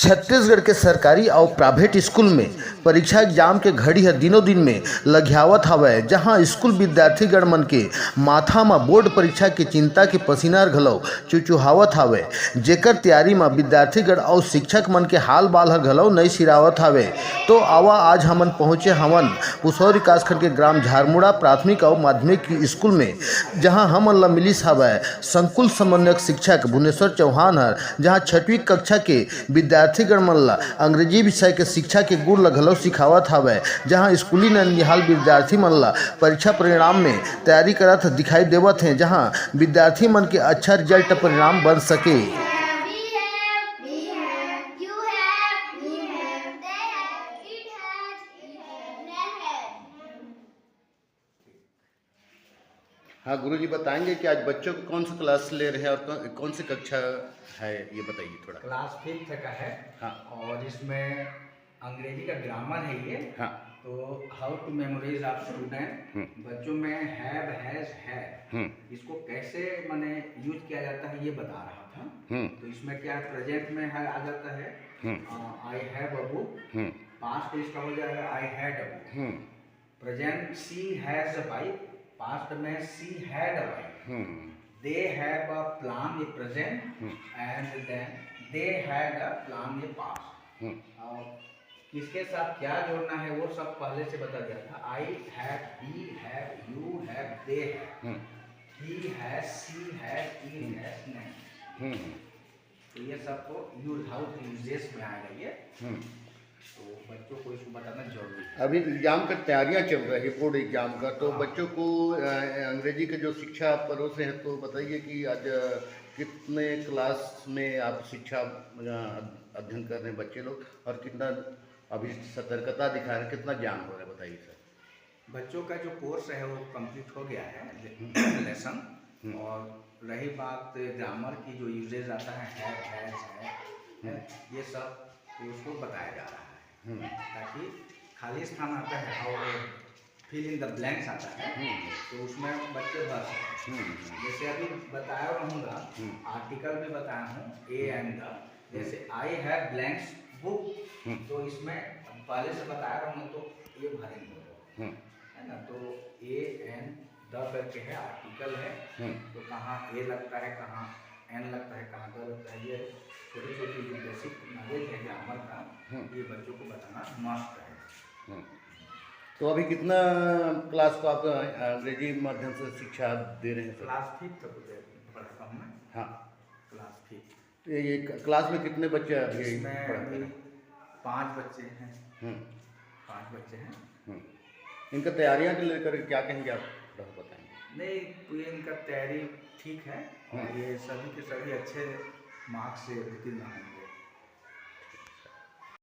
छत्तीसगढ़ के सरकारी और प्राइवेट स्कूल में परीक्षा एग्जाम के घड़ी ह दिनों दिन में लग्यावत हवय, जहां स्कूल विद्यार्थीगण मन के माथा म बोर्ड परीक्षा के चिंता के पसीना घलो चुचुहावत हवय, जेकर तैयारी में विद्यार्थीगण और शिक्षक मन के हाल बाल ह घलो नहीं सिरावत हवे। तो आवा आज हमन पहुंचे हवन पुसौर विकासखंड के ग्राम झारमुड़ा प्राथमिक और माध्यमिक स्कूल में, जहां हमन ला मिलिस हवय संकुल समन्वयक शिक्षक भुवनेश्वर चौहान हर, जहां 6वीं कक्षा के विद्यार्थीगण मन ला अंग्रेजी विषय के शिक्षा के गुण ला घलो सिखावत हवय, जहां स्कूली ननिहाल विद्यार्थी मन ला परीक्षा परिणाम में तैयारी करत दिखाई देवत हैं, जहां विद्यार्थी मन के अच्छा रिजल्ट परिणाम बन सके। हाँ गुरुजी, बताएंगे कि आज बच्चों को कौन सा क्लास ले रहे हैं और कौन सी कक्षा है, ये बताइए थोड़ा। क्लास 5th का है। हाँ। और इसमें अंग्रेजी का ग्रामर है ये। हाँ। तो हाउ टू मेमोराइज आप स्टूडेंट, बच्चों में हैव हैज है इसको कैसे माने यूज किया जाता है ये बता रहा था। तो इसमें क्या प्रेजेंट में है आ जाता है I have a book, past में इसका हो जाएगा I had a book, present she has a bike, past में she had a bike, they have a plan in present and then they had a plan in past। और किसके साथ क्या जोड़ना है वो सब पहले से बता दिया था। I have, he have, you have, they have, he has, she has, he has, नहीं। तो ये सब को यूज हाउस यूजेस में आएगा ये। तो बच्चों को इसको बताना जरूरी है। अभी एग्जाम का तैयारियां चल रही है, बोर्ड एग्जाम का, तो बच्चों को अंग्रेजी के जो शिक्षा आप परोस रहे हैं, तो बताइए कि आज कितने क्लास में आप शिक्षा अध्ययन कर रहे हैं बच्चे लोग, और कितना अभी सतर्कता दिखा रहे हैं, कितना ज्ञान हो रहा है, बताइए सर। बच्चों का जो कोर्स है वो कंप्लीट हो गया है लेसन। और रही बात ग्रामर की, जो यूजेज आता है है ये सब उसको बताया जा रहा है, ताकि खाली स्थान आता है और फिल इन द ब्लैंक्स आता है, तो उसमें बच्चे भर सकते हैं। जैसे अभी बताया रहूँगा, आर्टिकल में बताया हूँ ए एंड द, जैसे आई हैव ब्लैंक्स बुक, तो इसमें पहले से बताया रहूँगा तो ये भरेंगे, है ना। तो ए एंड द करके है, आर्टिकल है, तो कहाँ ए लगता है, कहाँ एन लगता है, कहाँ द लगता है, ये छोटी छोटी जो बेसिक नॉलेज है ग्रामर का, ये बच्चों को बताना मस्ट है। तो अभी कितना क्लास को आप अंग्रेजी माध्यम से शिक्षा दे रहे हैं सर? क्लास 5 तक पढ़ाता हूँ मैं। हाँ, क्लास 5। ये क्लास में कितने बच्चे अभी इसमें 5 बच्चे हैं। 5 बच्चे हैं। इनका तैयारियां के लेकर क्या कहेंगे आप, बताएंगे? नहीं, तो ये इनका तैयारी ठीक है और ये सभी के सभी अच्छे मार्क्स से उत्तीर्ण होंगे।